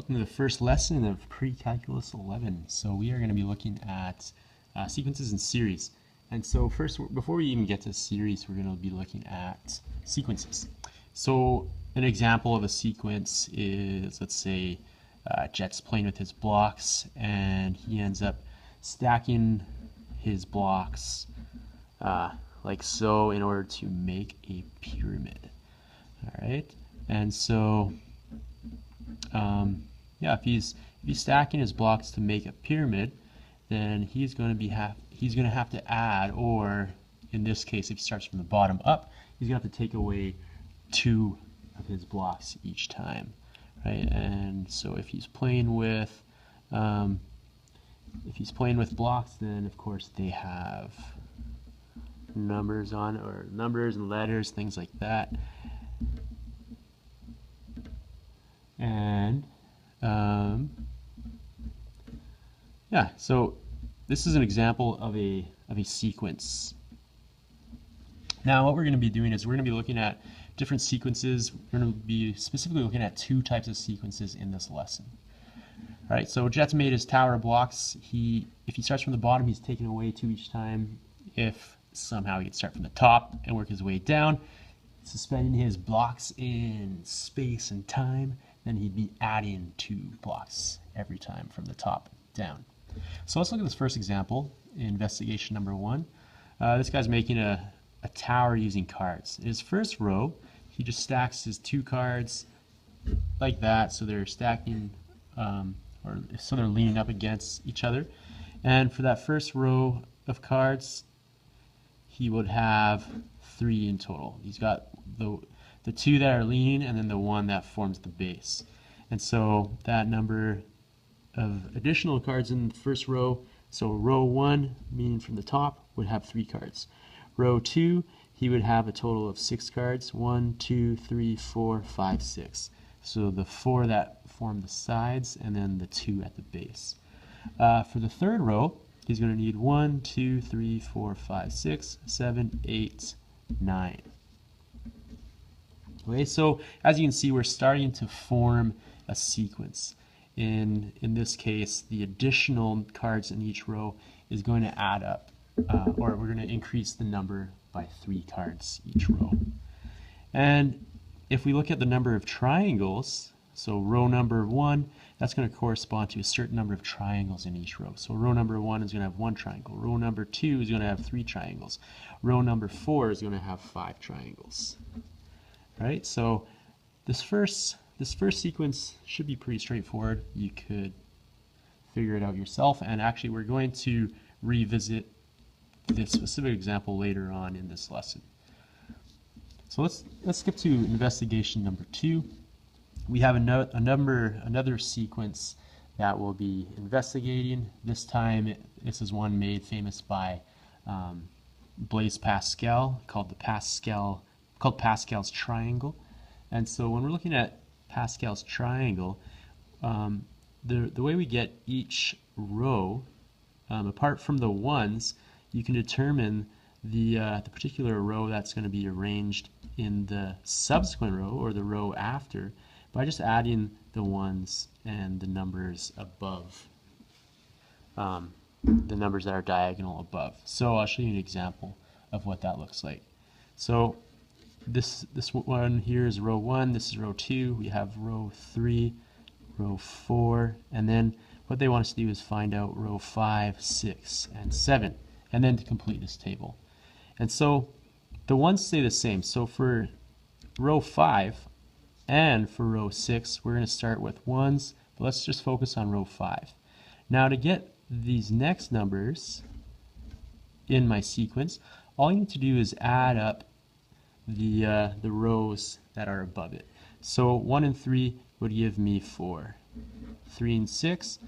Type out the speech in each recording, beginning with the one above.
welcome to the first lesson of Pre-Calculus 11. So we are going to be looking at sequences and series. And so first, before we even get to series, we're going to be looking at sequences. So an example of a sequence is, let's say, Jet's playing with his blocks and he ends up stacking his blocks like so in order to make a pyramid. All right, and so yeah, if he's stacking his blocks to make a pyramid, then he's going to have to add, or in this case, if he starts from the bottom up, he's going to have to take away 2 of his blocks each time, right? And so if he's playing with blocks, then of course they have numbers on, or numbers and letters, things like that. And yeah, so this is an example of a sequence. Now what we're going to be doing is we're going to be looking at different sequences. We're going to be specifically looking at 2 types of sequences in this lesson. All right, so Jet's made his tower of blocks. If he starts from the bottom, he's taking away 2 each time. If somehow he could start from the top and work his way down, suspending his blocks in space and time, then he'd be adding 2 blocks every time from the top down. So let's look at this first example, investigation number 1. This guy's making a tower using cards. In his first row, he just stacks his 2 cards like that, so they're stacking, or so they're leaning up against each other. And for that first row of cards, he would have 3 in total. He's got the 2 that are leaning and then the 1 that forms the base. And so that number of additional cards in the first row, so row 1, meaning from the top, would have 3 cards. Row 2, he would have a total of 6 cards. 1, 2, 3, 4, 5, 6. So the 4 that form the sides and then the 2 at the base. For the third row, he's going to need 1, 2, 3, 4, 5, 6, 7, 8, 9. Okay, so as you can see, we're starting to form a sequence. In this case, the additional cards in each row is going to add up, or we're going to increase the number by 3 cards each row. And if we look at the number of triangles, so row number 1, that's going to correspond to a certain number of triangles in each row. So row number 1 is going to have 1 triangle. Row number 2 is going to have 3 triangles. Row number 4 is going to have 5 triangles. Right? So this first sequence should be pretty straightforward. You could figure it out yourself, and actually we're going to revisit this specific example later on in this lesson. So let's skip to investigation number 2. We have another sequence that we'll be investigating. This time, this is one made famous by Blaise Pascal, called Pascal's triangle. And so when we're looking at Pascal's triangle, the way we get each row, apart from the ones, you can determine the particular row that's going to be arranged in the subsequent row, or the row after, by just adding the ones and the numbers above, the numbers that are diagonal above. So I'll show you an example of what that looks like. So this one here is row 1, this is row 2, we have row 3, row 4, and then what they want us to do is find out row 5, 6, and 7, and then to complete this table. And so the ones stay the same. So for row 5 and for row 6, we're going to start with ones, but let's just focus on row 5. Now to get these next numbers in my sequence, all you need to do is add up the rows that are above it. So 1 and 3 would give me 4. 3 and 6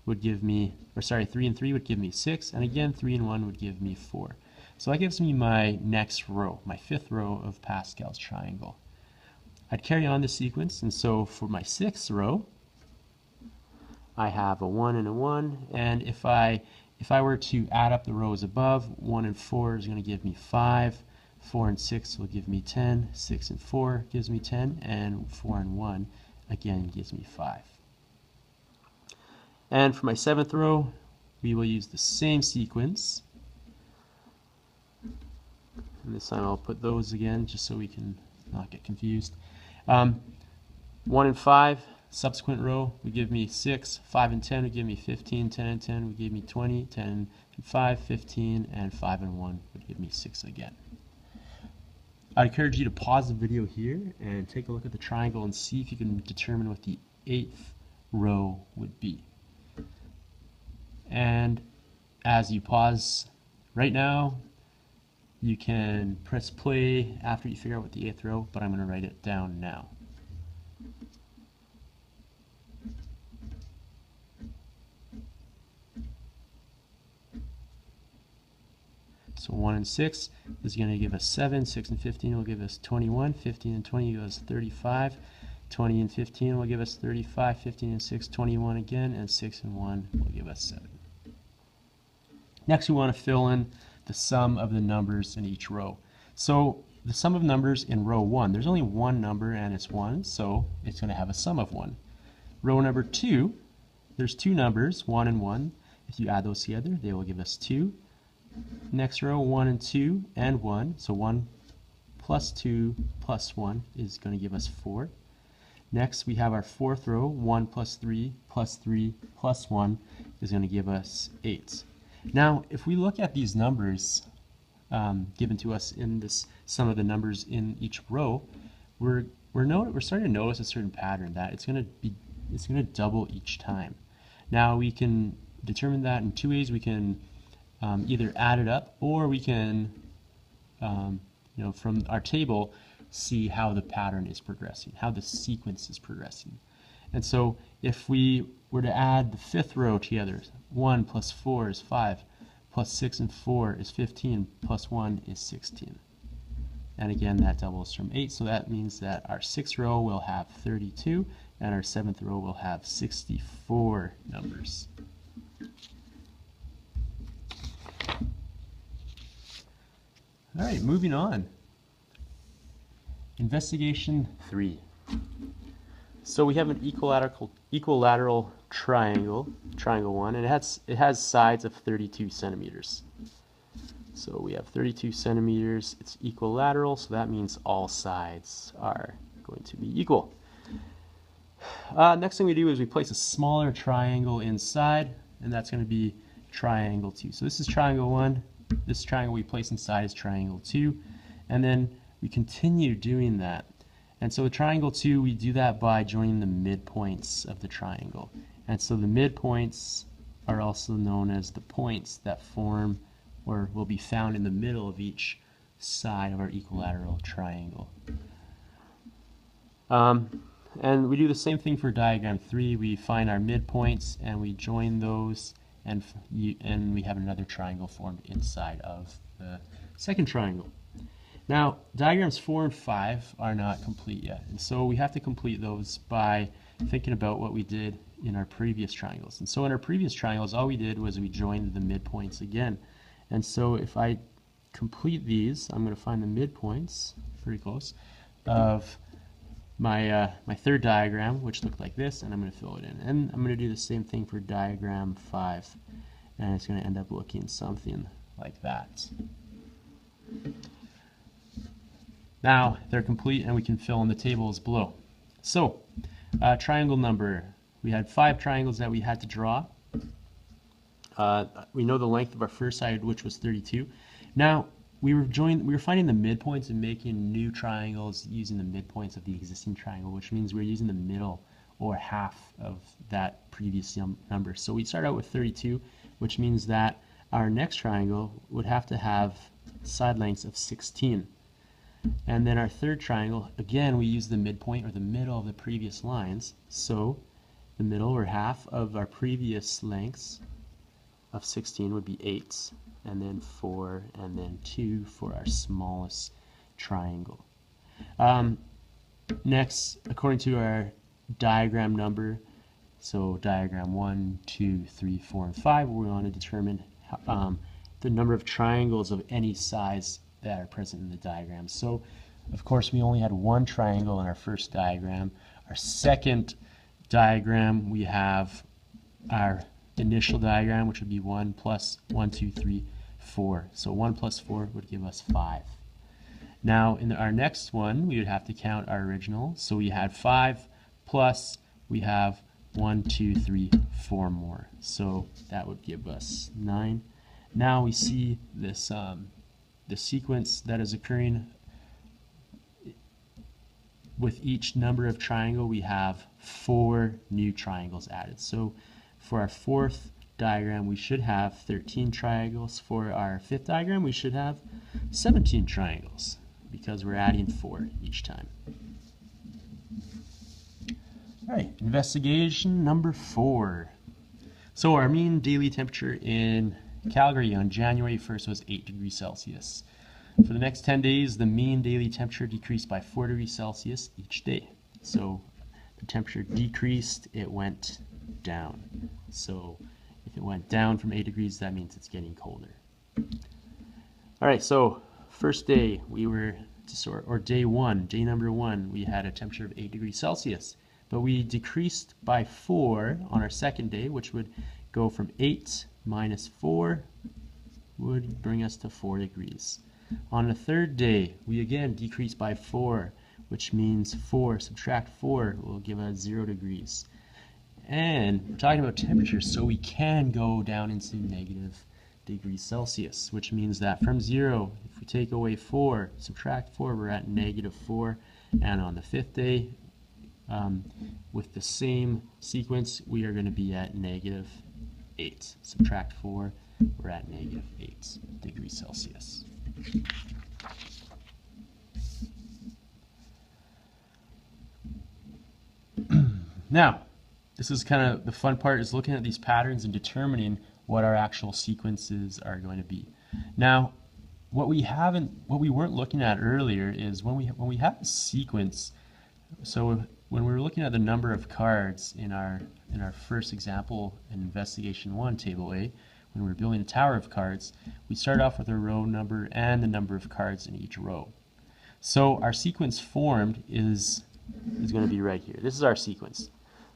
would give me, 3 and 3 would give me 6, and again 3 and 1 would give me 4. So that gives me my next row, my 5th row of Pascal's triangle. I'd carry on the sequence, and so for my 6th row, I have a 1 and a 1, and if I were to add up the rows above, 1 and 4 is going to give me 5, 4 and 6 will give me 10, 6 and 4 gives me 10, and 4 and 1 again gives me 5. And for my 7th row, we will use the same sequence. And this time I'll put those again just so we can not get confused. 1 and 5, subsequent row would give me 6, 5 and 10 would give me 15, 10 and 10 would give me 20, 10 and 5, 15, and 5 and 1 would give me 6 again. I'd encourage you to pause the video here and take a look at the triangle and see if you can determine what the 8th row would be. And as you pause right now, you can press play after you figure out what the 8th row, but I'm going to write it down now. So 1 and 6 is going to give us 7, 6 and 15 will give us 21, 15 and 20 gives us 35, 20 and 15 will give us 35, 15 and 6, 21 again, and 6 and 1 will give us 7. Next we want to fill in the sum of the numbers in each row. So the sum of numbers in row 1, there's only one number and it's 1, so it's going to have a sum of 1. Row number 2, there's two numbers, 1 and 1. If you add those together, they will give us 2. Next row, 1 and 2 and 1, so 1 plus 2 plus 1 is going to give us 4. Next we have our 4th row, 1 plus 3 plus 3 plus 1 is going to give us 8. Now if we look at these numbers given to us in this sum of the numbers in each row, we're starting to notice a certain pattern that it's going to double each time. Now we can determine that in two ways. We can either add it up, or we can, from our table, see how the pattern is progressing, how the sequence is progressing. And so if we were to add the 5th row together, 1 plus 4 is 5, plus 6 and 4 is 15, plus 1 is 16. And again, that doubles from 8, so that means that our 6th row will have 32, and our 7th row will have 64 numbers. All right, moving on. Investigation 3. So we have an equilateral triangle, triangle 1, and it has sides of 32 centimeters. So we have 32 centimeters. It's equilateral, so that means all sides are going to be equal. Next thing we do is we place a smaller triangle inside, and that's going to be triangle 2. So this is triangle 1. This triangle we place inside is triangle 2, and then we continue doing that. And so with triangle 2, we do that by joining the midpoints of the triangle. And so the midpoints are also known as the points that form or will be found in the middle of each side of our equilateral triangle. And we do the same thing for diagram 3. We find our midpoints and we join those, and we have another triangle formed inside of the second triangle. Now, diagrams 4 and 5 are not complete yet, and so we have to complete those by thinking about what we did in our previous triangles. And so in our previous triangles, all we did was we joined the midpoints again. And so if I complete these, I'm going to find the midpoints, pretty close, of my third diagram, which looked like this, and I'm going to fill it in. And I'm going to do the same thing for diagram 5, and it's going to end up looking something like that. Now they're complete, and we can fill in the tables below. So, triangle number. We had 5 triangles that we had to draw. We know the length of our first side, which was 32. Now we were finding the midpoints and making new triangles using the midpoints of the existing triangle, which means we're using the middle or half of that previous number. So we start out with 32, which means that our next triangle would have to have side lengths of 16. And then our third triangle, again, we use the midpoint or the middle of the previous lines. So the middle or half of our previous lengths of 16 would be 8, and then 4, and then 2 for our smallest triangle. Next, according to our diagram number, so diagram 1, 2, 3, 4, and 5, we want to determine the number of triangles of any size that are present in the diagram. So, of course, we only had one triangle in our first diagram. Our second diagram, we have our initial diagram, which would be 1 plus 1, 2, 3, 4. So 1 plus 4 would give us 5. Now in our next one, we would have to count our original. So we had 5 plus we have 1, 2, 3, 4 more. So that would give us 9. Now we see this the sequence that is occurring with each number of triangle. We have 4 new triangles added. So for our fourth diagram, we should have 13 triangles. For our fifth diagram, we should have 17 triangles because we're adding 4 each time. All right, investigation number 4. So our mean daily temperature in Calgary on January 1st was 8 degrees Celsius. For the next 10 days, the mean daily temperature decreased by 4 degrees Celsius each day. So the temperature decreased, it went down. So if it went down from 8 degrees, that means it's getting colder. All right, so first day we were to sort, or day number one, we had a temperature of 8 degrees Celsius, but we decreased by 4 on our second day, which would go from 8 minus 4 would bring us to 4 degrees. On the third day, we again decreased by 4, which means 4 subtract 4 will give us 0 degrees. And we're talking about temperature, so we can go down into negative degrees Celsius, which means that from 0, if we take away 4, subtract 4, we're at negative 4. And on the fifth day, with the same sequence, we are going to be at negative 8. Subtract 4, we're at negative 8 degrees Celsius. Now, this is kind of the fun part, is looking at these patterns and determining what our actual sequences are going to be. Now, what we weren't looking at earlier is when we have a sequence. So when we were looking at the number of cards in our first example in investigation 1, table A, when we were building a tower of cards, we start off with a row number and the number of cards in each row. So our sequence formed is going to be right here. This is our sequence.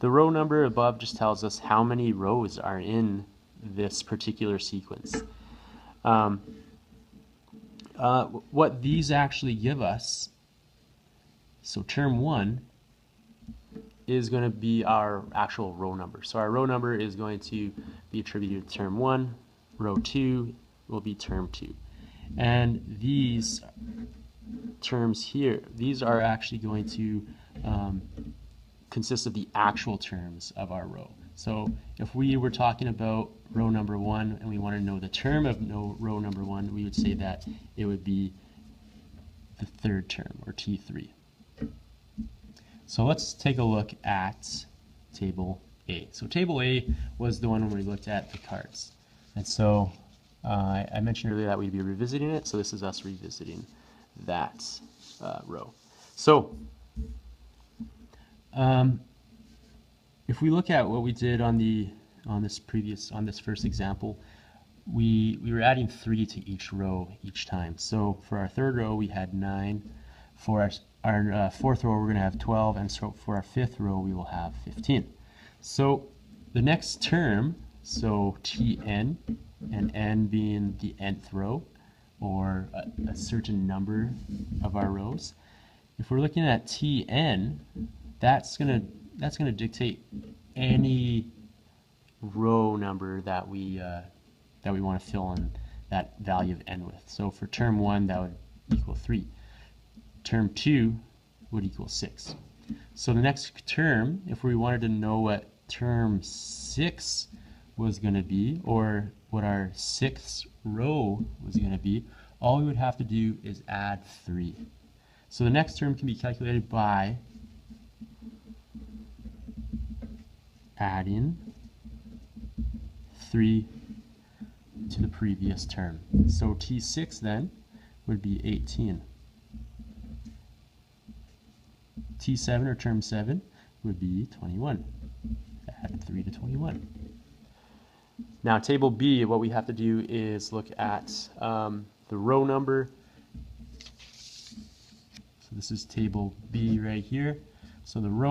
The row number above just tells us how many rows are in this particular sequence. What these actually give us, so term 1 is going to be our actual row number. So our row number is going to be attributed to term 1, row 2 will be term 2. And these terms here, these are actually going to consist of the actual terms of our row. So if we were talking about row number 1 and we want to know the term of row number 1, we would say that it would be the third term, or T3. So let's take a look at table A. So table A was the one when we looked at the cards. And so I mentioned earlier that we'd be revisiting it, so this is us revisiting that row. So if we look at what we did on this first example, we were adding 3 to each row each time. So for our third row we had 9. For our fourth row we're going to have 12, and so for our fifth row we will have 15. So the next term, so Tn, and n being the nth row, or a certain number of our rows. If we're looking at Tn, that's gonna dictate any row number that we want to fill in that value of n with. So for term 1, that would equal 3. Term 2 would equal 6. So the next term, if we wanted to know what term 6 was going to be, or what our 6th row was going to be, all we would have to do is add 3. So the next term can be calculated by adding 3 to the previous term. So T6 then would be 18. T7, or term 7, would be 21. Add 3 to 21. Now table B, what we have to do is look at the row number. So this is table B right here. So the row